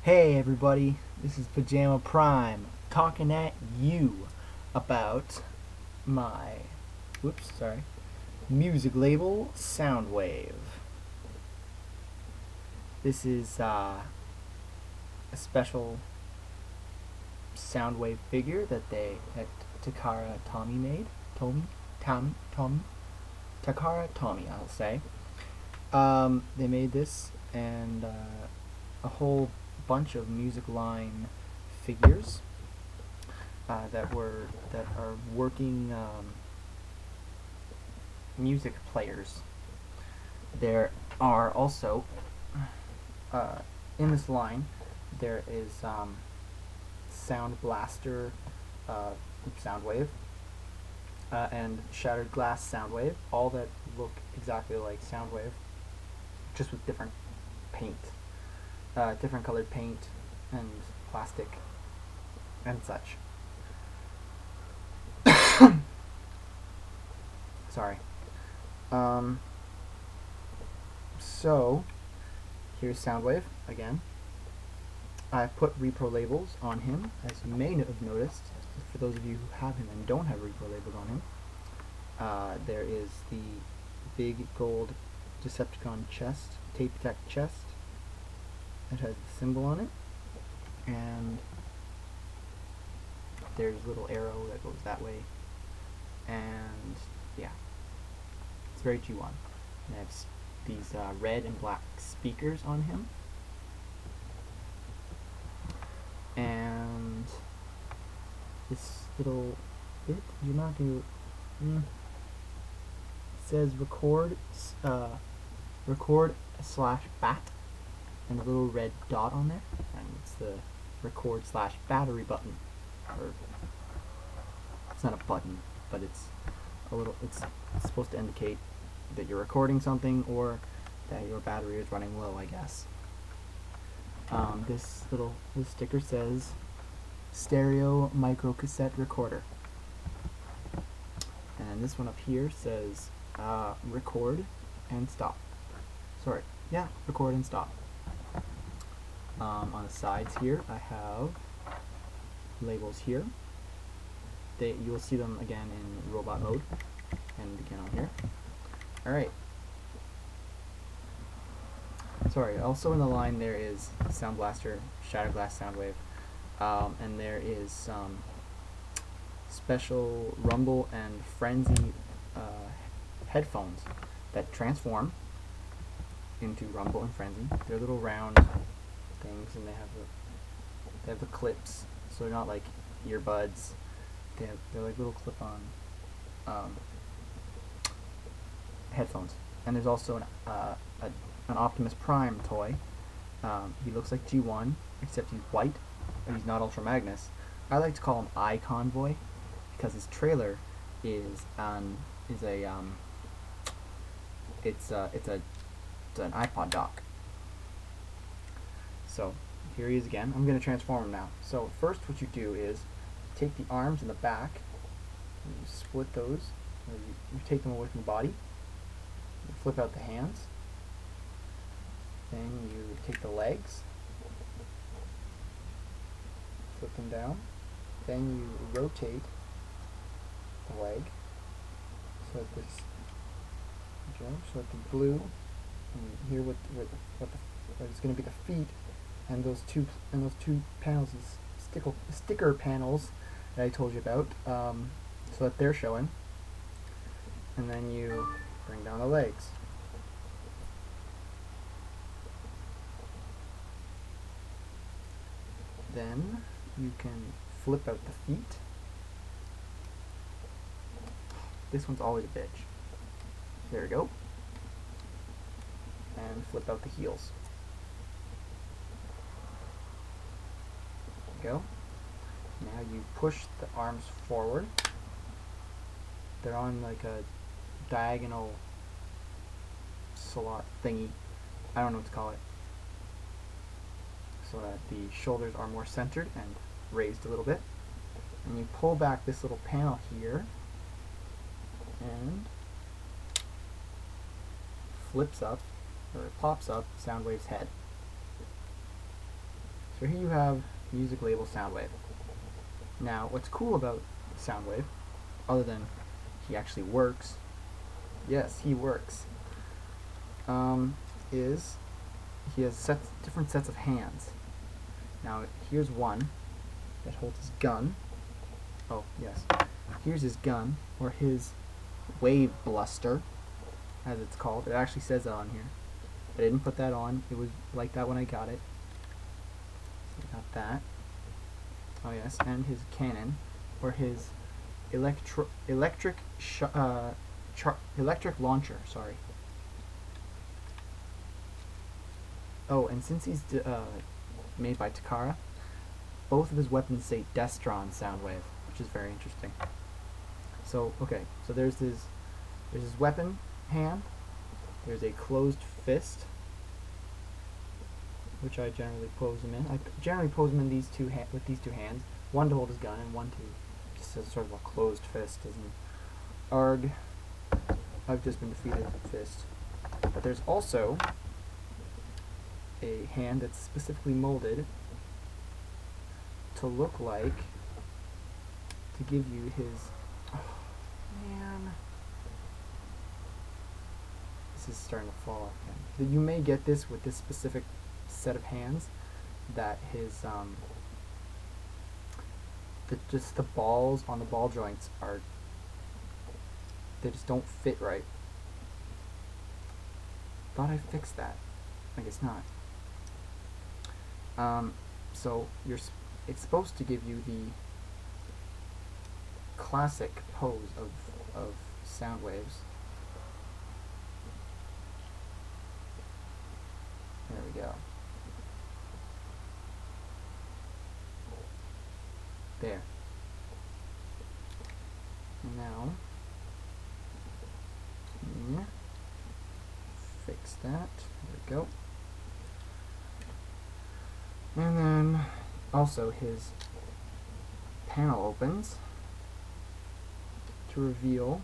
Hey everybody, this is PyjamaPrime talking at you about my music label Soundwave. This is a special Soundwave figure that Takara Tomy made. Takara Tomy, I'll say. They made this and a whole bunch of music line figures that are working music players. There are also in this line there is Sound Blaster Soundwave and Shattered Glass Soundwave, all that look exactly like Soundwave, just with different paint, different colored paint and plastic and such. Sorry. So here's Soundwave again. I've put repro labels on him, as you may have noticed. For those of you who have him and don't have repro labels on him, there is the big gold Decepticon chest, tape deck chest. It has the symbol on it, and there's a little arrow that goes that way, and yeah, it's very G1. And I have these red and black speakers on him, and this little bit, you're not going to, it says record /bat, and a little red dot on there, and it's the record/battery button. Or it's not a button, but it's supposed to indicate that you're recording something or that your battery is running low, I guess. This sticker says stereo micro cassette recorder, and this one up here says record and stop. Record and stop. On the sides here, I have labels here. You will see them again in robot mode, and again on here. Alright. Sorry, also in the line there is Sound Blaster, Shattered Glass Soundwave, and there is some special Rumble and Frenzy headphones that transform into Rumble and Frenzy. They're little round things, and they have the clips, so they're not like earbuds. They're like little clip-on headphones. And there's also an Optimus Prime toy. He looks like G1, except he's white, and he's not Ultra Magnus. I like to call him I Convoy because his trailer is an iPod dock. So here he is again. I'm going to transform him now. So first what you do is take the arms and the back, and you split those, or you take them away from the body, you flip out the hands, then you take the legs, flip them down, then you rotate the leg so that the blue, and here what is going to be the feet, and those two panels, sticker panels that I told you about, so that they're showing, and then you bring down the legs. Then you can flip out the feet. This one's always a bitch. There we go. And flip out the heels. There we go. Now you push the arms forward. They're on like a diagonal slot thingy. I don't know what to call it. So that the shoulders are more centered and raised a little bit. And you pull back this little panel here, and flips up, or it pops up Soundwave's head. So here you have music label Soundwave. Now, what's cool about Soundwave, other than he actually works, yes, he works, is he has different sets of hands. Now, here's one that holds his gun. Oh, yes. Here's his gun, or his wave bluster, as it's called. It actually says that on here. I didn't put that on. It was like that when I got it. So I got that. Oh yes, and his cannon, or his electric launcher. Sorry. Oh, and since he's made by Takara, both of his weapons say Destron Soundwave, which is very interesting. So okay, so there's his weapon hand. There's a closed fist, which I generally pose him in. I generally pose him in with these two hands, one to hold his gun and one to just as sort of a closed fist, as in arg. I've just been defeated fist. But there's also a hand that's specifically molded to look like, to give you his, oh man, this is starting to fall off again. You may get this with this specific set of hands, that his just the balls on the ball joints they just don't fit right. Thought I fixed that. I guess not. So it's supposed to give you the classic pose of sound waves. There we go. There. Now, fix that. There we go. And then also his panel opens to reveal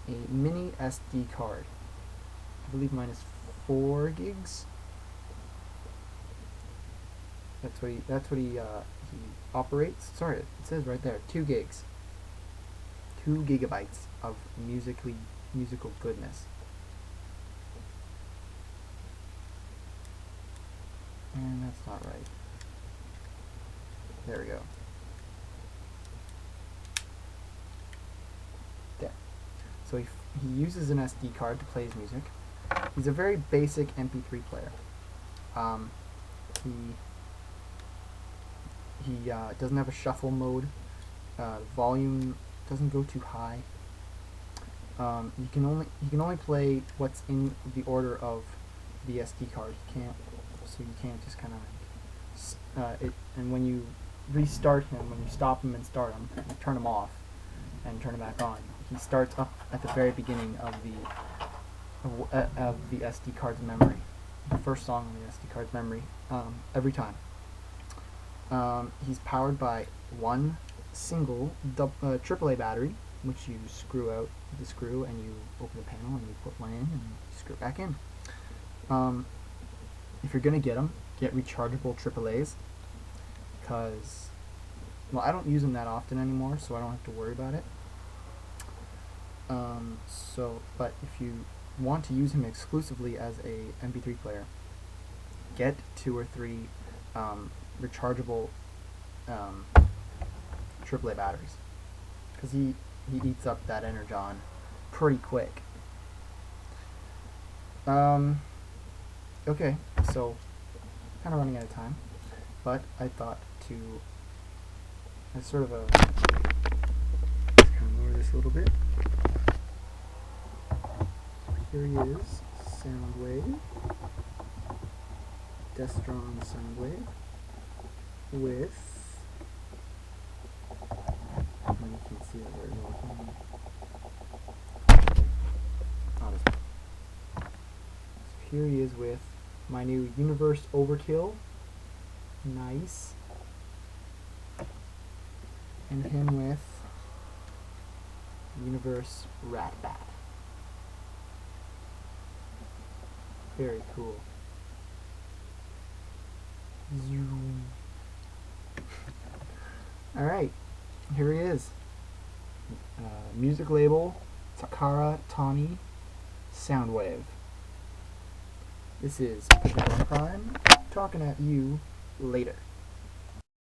a mini SD card. I believe mine is 4 gigs. That's what he operates. Sorry, it says right there, 2 gigs. 2 gigabytes of musical goodness. And that's not right. There we go. There. So he uses an SD card to play his music. He's a very basic MP3 player. He doesn't have a shuffle mode. Volume doesn't go too high. He can only play what's in the order of the SD card. So you can't just kind of and when you restart him, when you stop him and start him, you turn him off and turn him back on, he starts up at the very beginning of the SD card's memory, the first song on the SD card's memory, every time. He's powered by one single AAA battery, which you screw out with the screw, and you open the panel and you put one in and you screw it back in. If you're gonna get them, get rechargeable AAAs, because, well, I don't use them that often anymore, so I don't have to worry about it. But if you want to use him exclusively as a MP3 player, get 2 or 3 rechargeable AAA batteries, because he eats up that energon pretty quick. Okay, so kind of running out of time, but I thought to, as sort of a, let's kind of lower this a little bit. Here he is, Soundwave, Destron Soundwave, with, you can see it very well. So here he is with my new Universe Overkill, nice, and him with Universe Ratbat. Very cool. Zoom. Alright, here he is. Music label, Takara Tani Soundwave. This is PyjamaPrime talking at you later.